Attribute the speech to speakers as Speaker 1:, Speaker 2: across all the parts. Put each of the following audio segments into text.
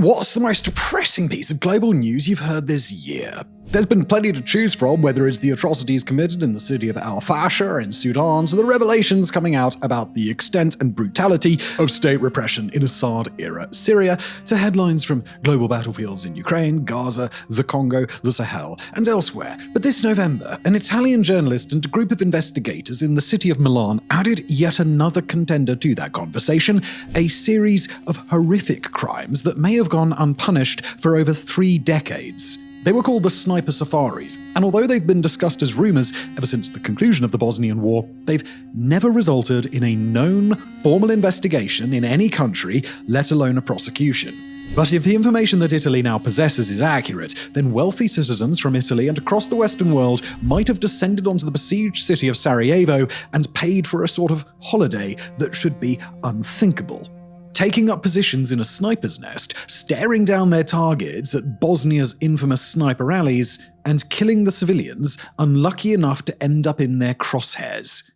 Speaker 1: What's the most depressing piece of global news you've heard this year? There's been plenty to choose from, whether it's the atrocities committed in the city of Al-Fasher in Sudan to the revelations coming out about the extent and brutality of state repression in Assad-era Syria, to headlines from global battlefields in Ukraine, Gaza, the Congo, the Sahel, and elsewhere. But this November, an Italian journalist and a group of investigators in the city of Milan added yet another contender to that conversation, a series of horrific crimes that may have gone unpunished for over 3 decades. They were called the Sniper Safaris, and although they've been discussed as rumors ever since the conclusion of the Bosnian War, they've never resulted in a known, formal investigation in any country, let alone a prosecution. But if the information that Italy now possesses is accurate, then wealthy citizens from Italy and across the Western world might have descended onto the besieged city of Sarajevo and paid for a sort of holiday that should be unthinkable. Taking up positions in a sniper's nest, staring down their targets at Bosnia's infamous sniper alleys, and killing the civilians unlucky enough to end up in their crosshairs.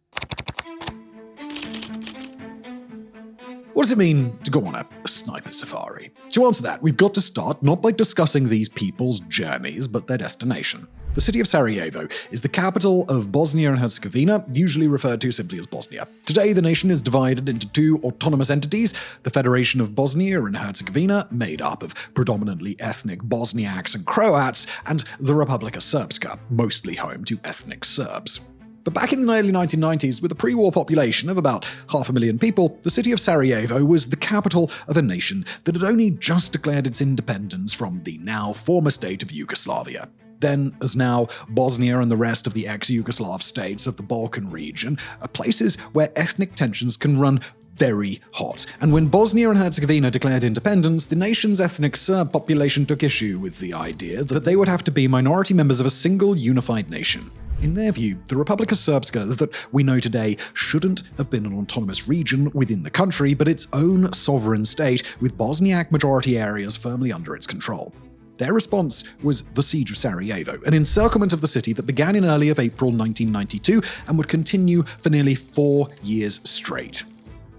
Speaker 1: What does it mean to go on a sniper safari? To answer that, we've got to start not by discussing these people's journeys, but their destination. The city of Sarajevo is the capital of Bosnia and Herzegovina, usually referred to simply as Bosnia. Today, the nation is divided into 2 autonomous entities, the Federation of Bosnia and Herzegovina, made up of predominantly ethnic Bosniaks and Croats, and the Republika Srpska, mostly home to ethnic Serbs. But back in the early 1990s, with a pre-war population of about 500,000 people, the city of Sarajevo was the capital of a nation that had only just declared its independence from the now former state of Yugoslavia. Then, as now, Bosnia and the rest of the ex-Yugoslav states of the Balkan region are places where ethnic tensions can run very hot. And when Bosnia and Herzegovina declared independence, the nation's ethnic Serb population took issue with the idea that they would have to be minority members of a single unified nation. In their view, the Republika Srpska that we know today shouldn't have been an autonomous region within the country, but its own sovereign state with Bosniak majority areas firmly under its control. Their response was the Siege of Sarajevo, an encirclement of the city that began in early of April 1992 and would continue for nearly 4 years straight.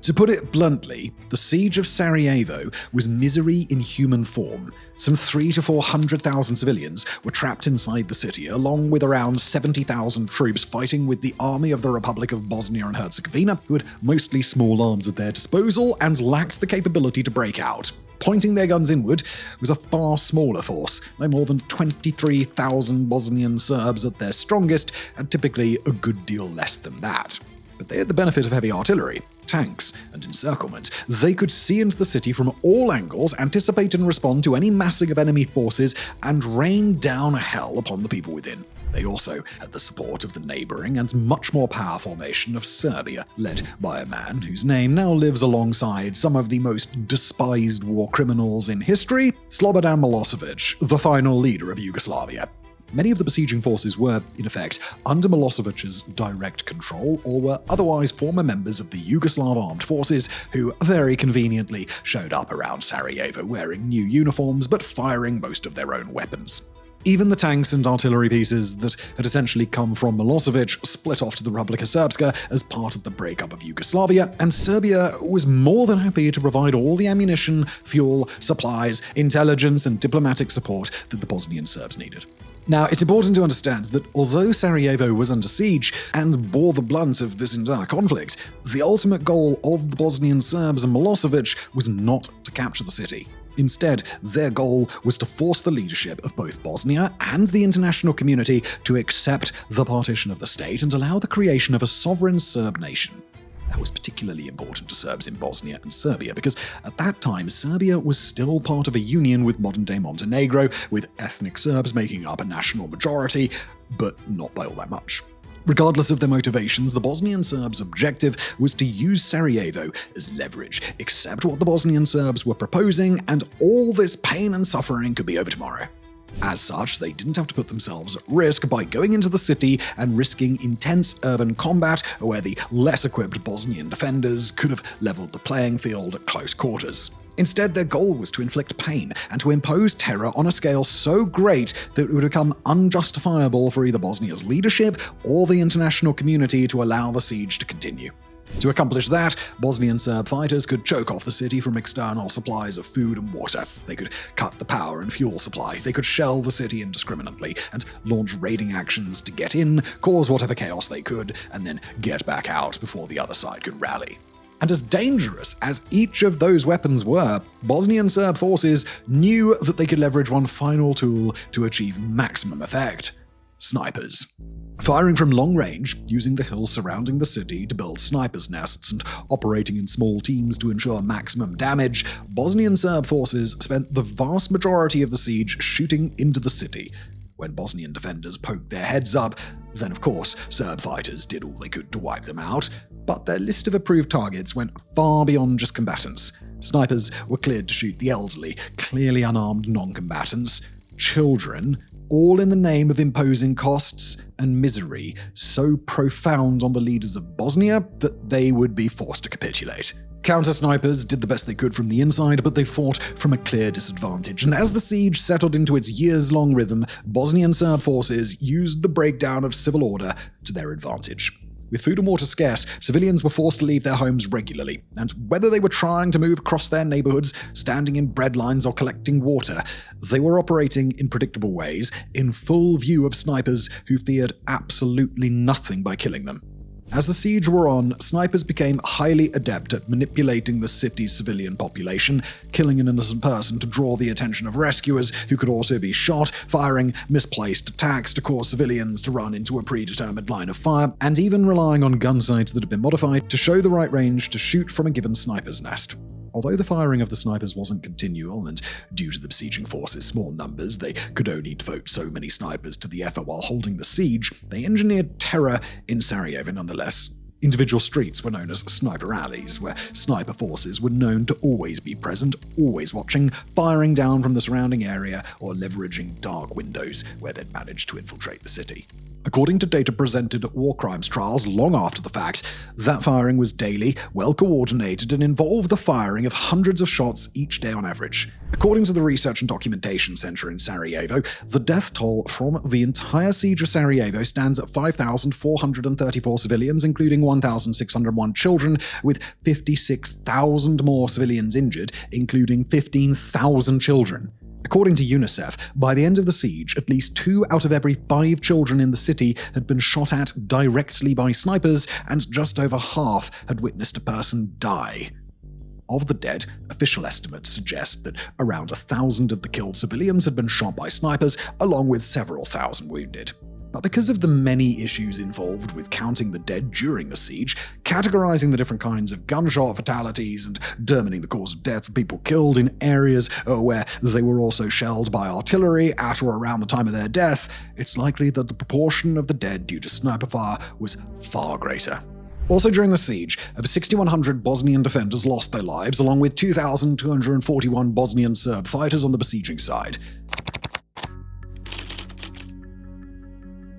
Speaker 1: To put it bluntly, the Siege of Sarajevo was misery in human form. Some 300,000 to 400,000 civilians were trapped inside the city, along with around 70,000 troops fighting with the army of the Republic of Bosnia and Herzegovina, who had mostly small arms at their disposal and lacked the capability to break out. Pointing their guns inward was a far smaller force, no more than 23,000 Bosnian Serbs at their strongest, and typically a good deal less than that. But they had the benefit of heavy artillery, tanks, and encirclement. They could see into the city from all angles, anticipate and respond to any massing of enemy forces, and rain down hell upon the people within. They also had the support of the neighbouring and much more powerful nation of Serbia, led by a man whose name now lives alongside some of the most despised war criminals in history, Slobodan Milosevic, the final leader of Yugoslavia. Many of the besieging forces were, in effect, under Milosevic's direct control or were otherwise former members of the Yugoslav armed forces who very conveniently showed up around Sarajevo wearing new uniforms but firing most of their own weapons. Even the tanks and artillery pieces that had essentially come from Milosevic split off to the Republika Srpska as part of the breakup of Yugoslavia, and Serbia was more than happy to provide all the ammunition, fuel, supplies, intelligence, and diplomatic support that the Bosnian Serbs needed. Now, it's important to understand that although Sarajevo was under siege and bore the brunt of this entire conflict, the ultimate goal of the Bosnian Serbs and Milosevic was not to capture the city. Instead, their goal was to force the leadership of both Bosnia and the international community to accept the partition of the state and allow the creation of a sovereign Serb nation. That was particularly important to Serbs in Bosnia and Serbia because at that time Serbia was still part of a union with modern-day Montenegro, with ethnic Serbs making up a national majority, but not by all that much. Regardless of their motivations, the Bosnian Serbs' objective was to use Sarajevo as leverage, accept what the Bosnian Serbs were proposing, and all this pain and suffering could be over tomorrow. As such, they didn't have to put themselves at risk by going into the city and risking intense urban combat where the less equipped Bosnian defenders could have leveled the playing field at close quarters. Instead, their goal was to inflict pain and to impose terror on a scale so great that it would become unjustifiable for either Bosnia's leadership or the international community to allow the siege to continue. To accomplish that, Bosnian Serb fighters could choke off the city from external supplies of food and water. They could cut the power and fuel supply. They could shell the city indiscriminately and launch raiding actions to get in, cause whatever chaos they could, and then get back out before the other side could rally. And as dangerous as each of those weapons were, Bosnian Serb forces knew that they could leverage one final tool to achieve maximum effect: snipers. Firing from long range, using the hills surrounding the city to build snipers' nests and operating in small teams to ensure maximum damage, Bosnian Serb forces spent the vast majority of the siege shooting into the city. When Bosnian defenders poked their heads up, then of course Serb fighters did all they could to wipe them out, but their list of approved targets went far beyond just combatants. Snipers were cleared to shoot the elderly, clearly unarmed non-combatants, children, all in the name of imposing costs and misery so profound on the leaders of Bosnia that they would be forced to capitulate. Counter-snipers did the best they could from the inside, but they fought from a clear disadvantage, and as the siege settled into its years-long rhythm, Bosnian Serb forces used the breakdown of civil order to their advantage. With food and water scarce, civilians were forced to leave their homes regularly, and whether they were trying to move across their neighborhoods, standing in bread lines, or collecting water, they were operating in predictable ways, in full view of snipers who feared absolutely nothing by killing them. As the siege wore on, snipers became highly adept at manipulating the city's civilian population, killing an innocent person to draw the attention of rescuers who could also be shot, firing misplaced attacks to cause civilians to run into a predetermined line of fire, and even relying on gun sights that had been modified to show the right range to shoot from a given sniper's nest. Although the firing of the snipers wasn't continual, and due to the besieging forces' small numbers, they could only devote so many snipers to the effort while holding the siege, they engineered terror in Sarajevo nonetheless. Individual streets were known as sniper alleys, where sniper forces were known to always be present, always watching, firing down from the surrounding area, or leveraging dark windows where they'd managed to infiltrate the city. According to data presented at war crimes trials long after the fact, that firing was daily, well-coordinated, and involved the firing of hundreds of shots each day on average. According to the Research and Documentation Center in Sarajevo, the death toll from the entire siege of Sarajevo stands at 5,434 civilians, including 1,601 children, with 56,000 more civilians injured, including 15,000 children. According to UNICEF, by the end of the siege, at least 2 out of every 5 children in the city had been shot at directly by snipers, and just over half had witnessed a person die. Of the dead, official estimates suggest that around 1,000 of the killed civilians had been shot by snipers, along with several thousand wounded. But because of the many issues involved with counting the dead during the siege, categorizing the different kinds of gunshot fatalities, and determining the cause of death for people killed in areas where they were also shelled by artillery at or around the time of their death, it's likely that the proportion of the dead due to sniper fire was far greater. Also during the siege, over 6,100 Bosnian defenders lost their lives, along with 2,241 Bosnian Serb fighters on the besieging side.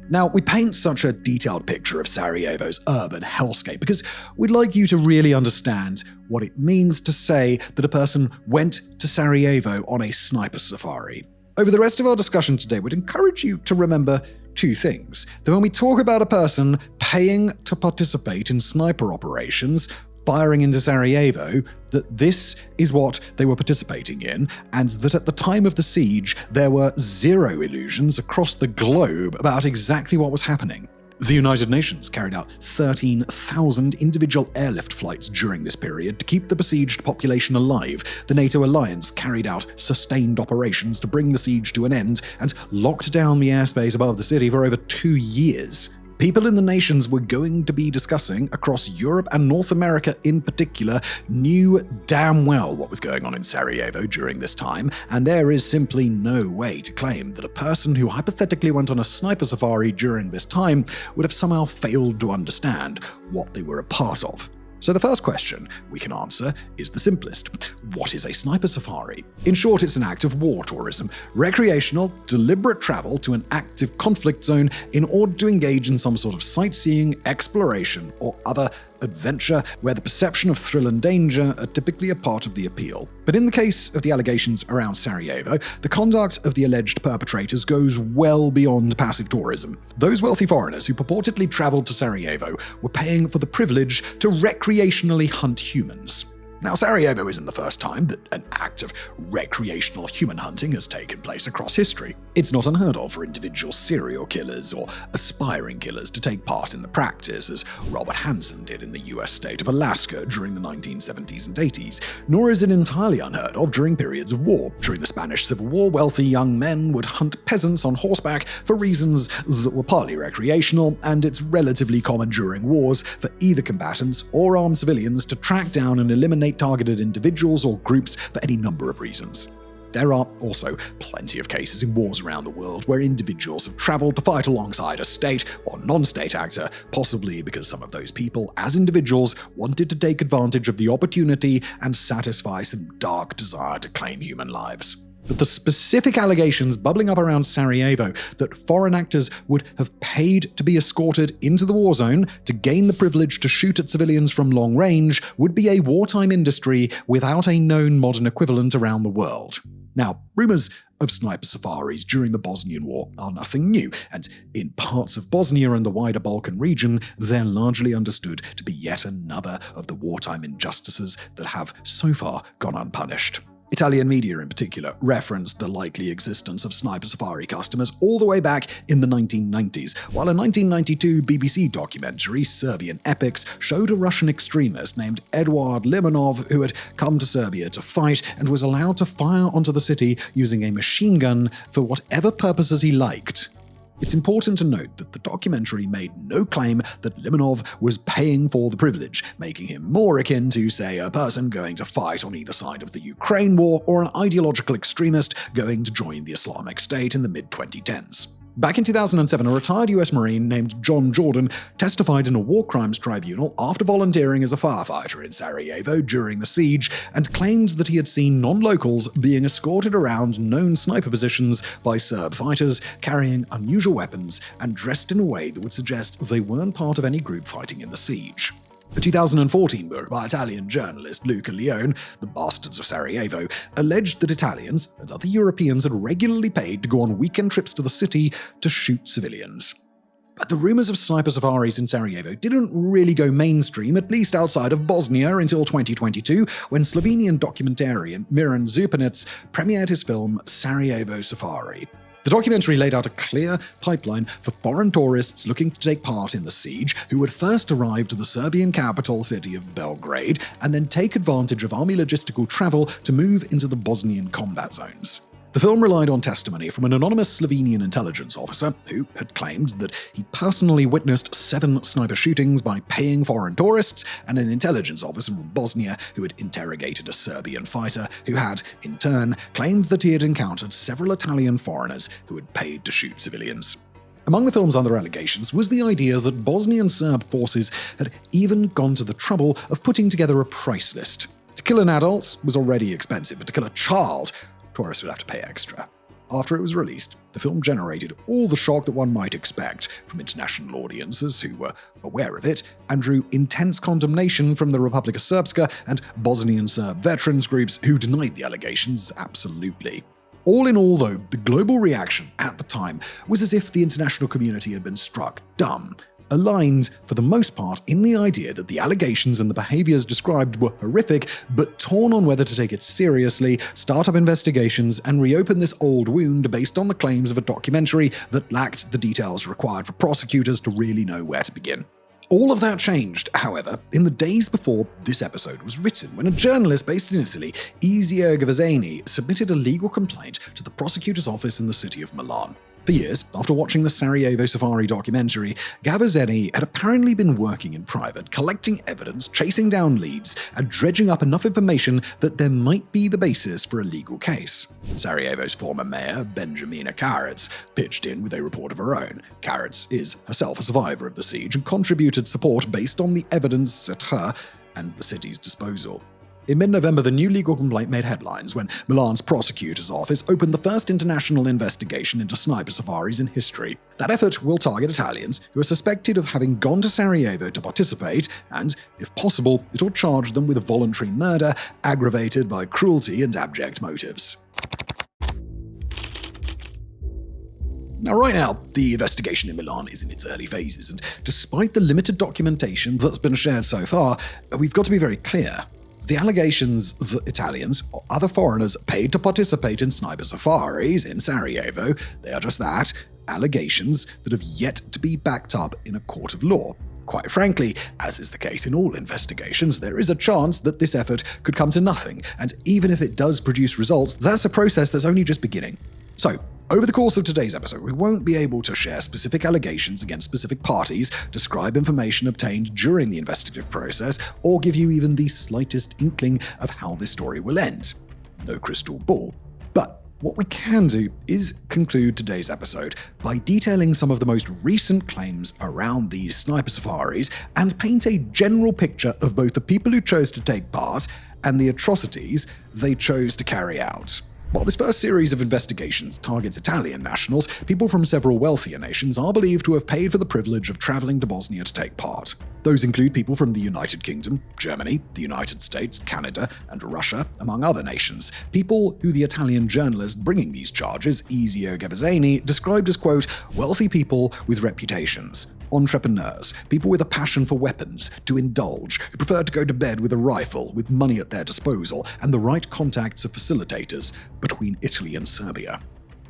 Speaker 1: Now, we paint such a detailed picture of Sarajevo's urban hellscape because we'd like you to really understand what it means to say that a person went to Sarajevo on a sniper safari. Over the rest of our discussion today, we'd encourage you to remember 2 things. That when we talk about a person paying to participate in sniper operations, firing into Sarajevo, that this is what they were participating in, and that at the time of the siege, there were 0 illusions across the globe about exactly what was happening. The United Nations carried out 13,000 individual airlift flights during this period to keep the besieged population alive. The NATO alliance carried out sustained operations to bring the siege to an end and locked down the airspace above the city for over 2 years. People in the nations we're going to be discussing, across Europe and North America in particular, knew damn well what was going on in Sarajevo during this time, and there is simply no way to claim that a person who hypothetically went on a sniper safari during this time would have somehow failed to understand what they were a part of. So the first question we can answer is the simplest. What is a sniper safari? In short, it's an act of war tourism, recreational, deliberate travel to an active conflict zone in order to engage in some sort of sightseeing, exploration, or other adventure, where the perception of thrill and danger are typically a part of the appeal. But in the case of the allegations around Sarajevo, the conduct of the alleged perpetrators goes well beyond passive tourism. Those wealthy foreigners who purportedly traveled to Sarajevo were paying for the privilege to recreationally hunt humans. Now, Sarajevo isn't the first time that an act of recreational human hunting has taken place across history. It's not unheard of for individual serial killers or aspiring killers to take part in the practice, as Robert Hansen did in the US state of Alaska during the 1970s and 80s, nor is it entirely unheard of during periods of war. During the Spanish Civil War, wealthy young men would hunt peasants on horseback for reasons that were partly recreational, and it's relatively common during wars for either combatants or armed civilians to track down and eliminate targeted individuals or groups for any number of reasons. There are also plenty of cases in wars around the world where individuals have traveled to fight alongside a state or non-state actor, possibly because some of those people, as individuals, wanted to take advantage of the opportunity and satisfy some dark desire to claim human lives. But the specific allegations bubbling up around Sarajevo that foreign actors would have paid to be escorted into the war zone to gain the privilege to shoot at civilians from long range would be a wartime industry without a known modern equivalent around the world. Now, rumors of sniper safaris during the Bosnian War are nothing new, and in parts of Bosnia and the wider Balkan region, they're largely understood to be yet another of the wartime injustices that have so far gone unpunished. Italian media in particular referenced the likely existence of sniper safari customers all the way back in the 1990s, while a 1992 BBC documentary, Serbian Epics, showed a Russian extremist named Eduard Limonov who had come to Serbia to fight and was allowed to fire onto the city using a machine gun for whatever purposes he liked. It's important to note that the documentary made no claim that Limonov was paying for the privilege, making him more akin to, say, a person going to fight on either side of the Ukraine war or an ideological extremist going to join the Islamic State in the mid-2010s. Back in 2007, a retired US Marine named John Jordan testified in a war crimes tribunal after volunteering as a firefighter in Sarajevo during the siege and claimed that he had seen non-locals being escorted around known sniper positions by Serb fighters carrying unusual weapons and dressed in a way that would suggest they weren't part of any group fighting in the siege. A 2014 book by Italian journalist Luca Leone, The Bastards of Sarajevo, alleged that Italians and other Europeans had regularly paid to go on weekend trips to the city to shoot civilians. But the rumors of sniper safaris in Sarajevo didn't really go mainstream, at least outside of Bosnia, until 2022, when Slovenian documentarian Miran Zupanic premiered his film Sarajevo Safari. The documentary laid out a clear pipeline for foreign tourists looking to take part in the siege, who would first arrive to the Serbian capital city of Belgrade and then take advantage of army logistical travel to move into the Bosnian combat zones. The film relied on testimony from an anonymous Slovenian intelligence officer who had claimed that he personally witnessed 7 sniper shootings by paying foreign tourists, and an intelligence officer from Bosnia who had interrogated a Serbian fighter who had, in turn, claimed that he had encountered several Italian foreigners who had paid to shoot civilians. Among the film's other allegations was the idea that Bosnian Serb forces had even gone to the trouble of putting together a price list. To kill an adult was already expensive, but to kill a child, tourists would have to pay extra. After it was released, the film generated all the shock that one might expect from international audiences who were aware of it, and drew intense condemnation from the Republika Srpska and Bosnian Serb veterans groups who denied the allegations absolutely. All in all, though, the global reaction at the time was as if the international community had been struck dumb, aligned for the most part in the idea that the allegations and the behaviors described were horrific, but torn on whether to take it seriously, start up investigations, and reopen this old wound based on the claims of a documentary that lacked the details required for prosecutors to really know where to begin. All of that changed, however, in the days before this episode was written, when a journalist based in Italy, Ezio Gavazzani, submitted a legal complaint to the prosecutor's office in the city of Milan. For years, after watching the Sarajevo Safari documentary, Gavazzani had apparently been working in private, collecting evidence, chasing down leads, and dredging up enough information that there might be the basis for a legal case. Sarajevo's former mayor, Benjamina Karac, pitched in with a report of her own. Karac is herself a survivor of the siege and contributed support based on the evidence at her and the city's disposal. In mid-November, the new legal complaint made headlines when Milan's prosecutor's office opened the first international investigation into sniper safaris in history. That effort will target Italians who are suspected of having gone to Sarajevo to participate, and, if possible, it will charge them with voluntary murder aggravated by cruelty and abject motives. Now, right now, the investigation in Milan is in its early phases, and despite the limited documentation that's been shared so far, we've got to be very clear. The allegations that Italians or other foreigners paid to participate in sniper safaris in Sarajevo, they are just that, allegations that have yet to be backed up in a court of law. Quite frankly, as is the case in all investigations, there is a chance that this effort could come to nothing, and even if it does produce results, that's a process that's only just beginning. So, over the course of today's episode, we won't be able to share specific allegations against specific parties, describe information obtained during the investigative process, or give you even the slightest inkling of how this story will end. No crystal ball. But what we can do is conclude today's episode by detailing some of the most recent claims around these sniper safaris and paint a general picture of both the people who chose to take part and the atrocities they chose to carry out. While this first series of investigations targets Italian nationals, people from several wealthier nations are believed to have paid for the privilege of traveling to Bosnia to take part. Those include people from the United Kingdom, Germany, the United States, Canada, and Russia, among other nations. People who the Italian journalist bringing these charges, Ezio Gavazzani, described as, quote, wealthy people with reputations. Entrepreneurs, people with a passion for weapons, to indulge, who prefer to go to bed with a rifle, with money at their disposal, and the right contacts of facilitators between Italy and Serbia.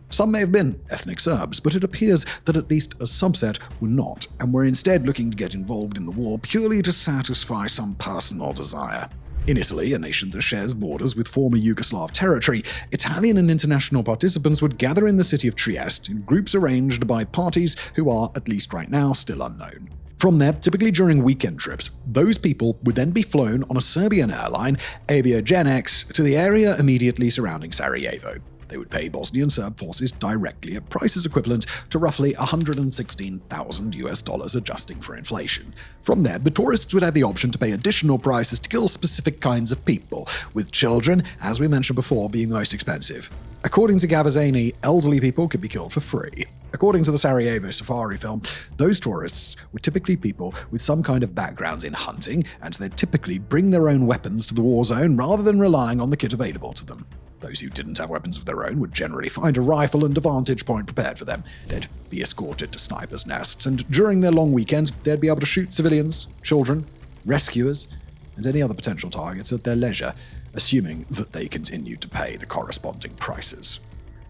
Speaker 1: Some may have been ethnic Serbs, but it appears that at least a subset were not, and were instead looking to get involved in the war purely to satisfy some personal desire. In Italy, a nation that shares borders with former Yugoslav territory, Italian and international participants would gather in the city of Trieste in groups arranged by parties who are, at least right now, still unknown. From there, typically during weekend trips, those people would then be flown on a Serbian airline, Aviogenex, to the area immediately surrounding Sarajevo. They would pay Bosnian Serb forces directly at prices equivalent to roughly $116,000 adjusting for inflation. From there, the tourists would have the option to pay additional prices to kill specific kinds of people, with children, as we mentioned before, being the most expensive. According to Gavazzani, elderly people could be killed for free. According to the Sarajevo safari film, those tourists were typically people with some kind of backgrounds in hunting, and they'd typically bring their own weapons to the war zone rather than relying on the kit available to them. Those who didn't have weapons of their own would generally find a rifle and a vantage point prepared for them. They'd be escorted to snipers' nests, and during their long weekend, they'd be able to shoot civilians, children, rescuers, and any other potential targets at their leisure, assuming that they continued to pay the corresponding prices.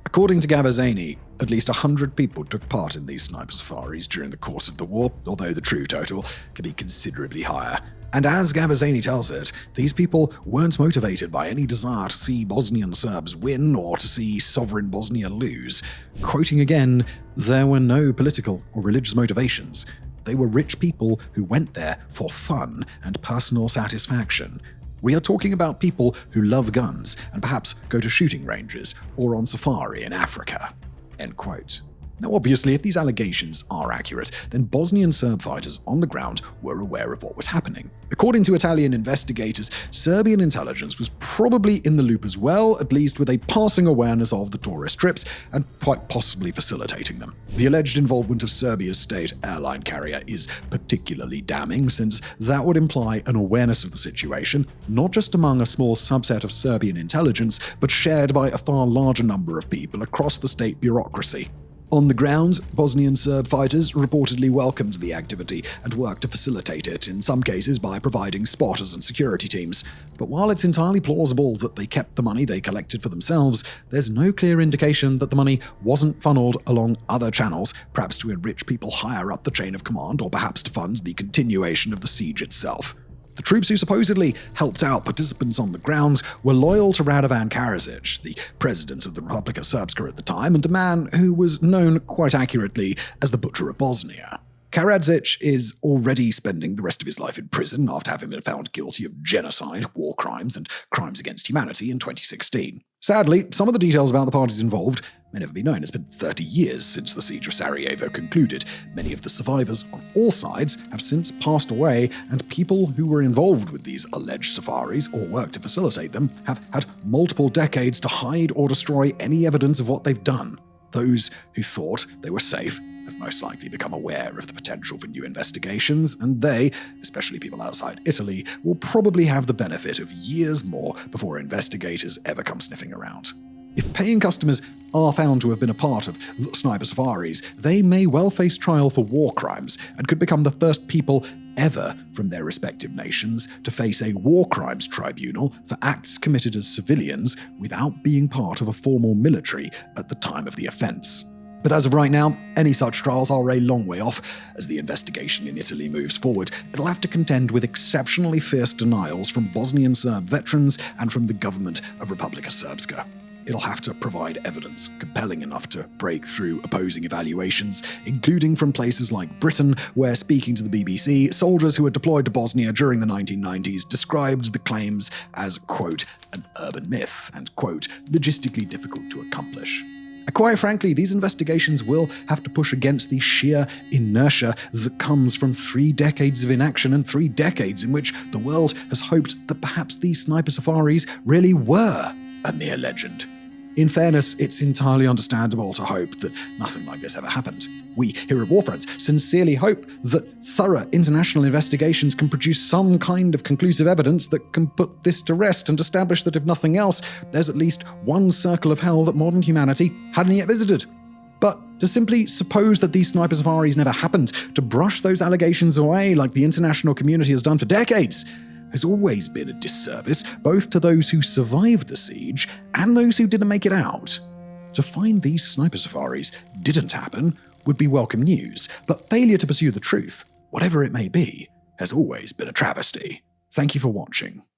Speaker 1: According to Gavazzani, at least 100 people took part in these sniper safaris during the course of the war, although the true total could be considerably higher. And as Gavazzani tells it, these people weren't motivated by any desire to see Bosnian Serbs win or to see sovereign Bosnia lose. Quoting again, there were no political or religious motivations. They were rich people who went there for fun and personal satisfaction. We are talking about people who love guns and perhaps go to shooting ranges or on safari in Africa. End quote. Now, obviously, if these allegations are accurate, then Bosnian Serb fighters on the ground were aware of what was happening. According to Italian investigators, Serbian intelligence was probably in the loop as well, at least with a passing awareness of the tourist trips and quite possibly facilitating them. The alleged involvement of Serbia's state airline carrier is particularly damning, since that would imply an awareness of the situation, not just among a small subset of Serbian intelligence, but shared by a far larger number of people across the state bureaucracy. On the ground, Bosnian Serb fighters reportedly welcomed the activity and worked to facilitate it, in some cases by providing spotters and security teams. But while it's entirely plausible that they kept the money they collected for themselves, there's no clear indication that the money wasn't funneled along other channels, perhaps to enrich people higher up the chain of command or perhaps to fund the continuation of the siege itself. The troops who supposedly helped out participants on the ground were loyal to Radovan Karadzic, the president of the Republika Srpska at the time, and a man who was known quite accurately as the Butcher of Bosnia. Karadzic is already spending the rest of his life in prison after having been found guilty of genocide, war crimes, and crimes against humanity in 2016. Sadly, some of the details about the parties involved may never be known. It's been 30 years since the Siege of Sarajevo concluded. Many of the survivors on all sides have since passed away, and people who were involved with these alleged safaris or worked to facilitate them have had multiple decades to hide or destroy any evidence of what they've done. Those who thought they were safe have most likely become aware of the potential for new investigations, and they, especially people outside Italy, will probably have the benefit of years more before investigators ever come sniffing around. If paying customers are found to have been a part of sniper safaris, they may well face trial for war crimes and could become the first people ever from their respective nations to face a war crimes tribunal for acts committed as civilians without being part of a formal military at the time of the offence. But as of right now, any such trials are a long way off. As the investigation in Italy moves forward, it'll have to contend with exceptionally fierce denials from Bosnian Serb veterans and from the government of Republika Srpska. It'll have to provide evidence compelling enough to break through opposing evaluations, including from places like Britain, where, speaking to the BBC, soldiers who were deployed to Bosnia during the 1990s described the claims as, quote, an urban myth and, quote, logistically difficult to accomplish. And quite frankly, these investigations will have to push against the sheer inertia that comes from 3 decades of inaction and 3 decades in which the world has hoped that perhaps these sniper safaris really were a mere legend. In fairness, it's entirely understandable to hope that nothing like this ever happened. We here at WarFronts sincerely hope that thorough international investigations can produce some kind of conclusive evidence that can put this to rest and establish that, if nothing else, there's at least one circle of hell that modern humanity hadn't yet visited. But to simply suppose that these sniper safaris never happened, to brush those allegations away like the international community has done for decades, has always been a disservice both to those who survived the siege and those who didn't make it out. To find these sniper safaris didn't happen would be welcome news, but failure to pursue the truth, whatever it may be, has always been a travesty. Thank you for watching.